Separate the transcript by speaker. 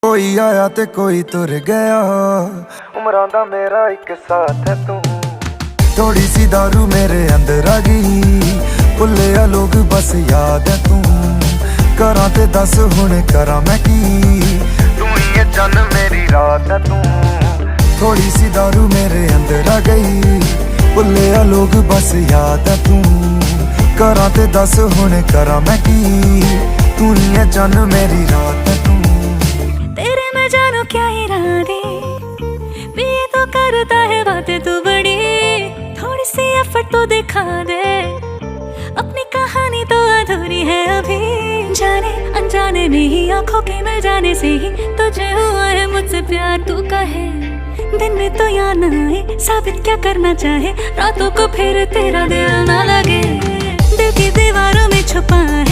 Speaker 1: कोई आया ते कोई तुर गया, उमरां दा मेरा एक साथ है तू। थोड़ी सी दारू मेरे अंदर आ गई, भुल्ले लोग बस याद है तू। करा ते दस हुण करा मैं की, तू ही है चन मेरी रात है तू। थोड़ी सी दारू मेरे अंदर आ गई, भुल्ले लोग बस याद है तू। करा ते दस हुण करा मैं की, तू ही है चन मेरी रात है तू।
Speaker 2: जानो क्या इरादे भी ये तो करता है बातें तू बड़ी, थोड़ी सी एफर्ट तो दिखा दे, अपनी कहानी तो अधूरी है अभी। जाने अनजाने में ही आंखों के मिल जाने से ही तुझे हुआ है मुझसे प्यार, तू कहे दिन में तो याद ना आए, साबित क्या करना चाहे रातों को फिर तेरा दिल ना लगे। दिल की दीवारों में छुपा है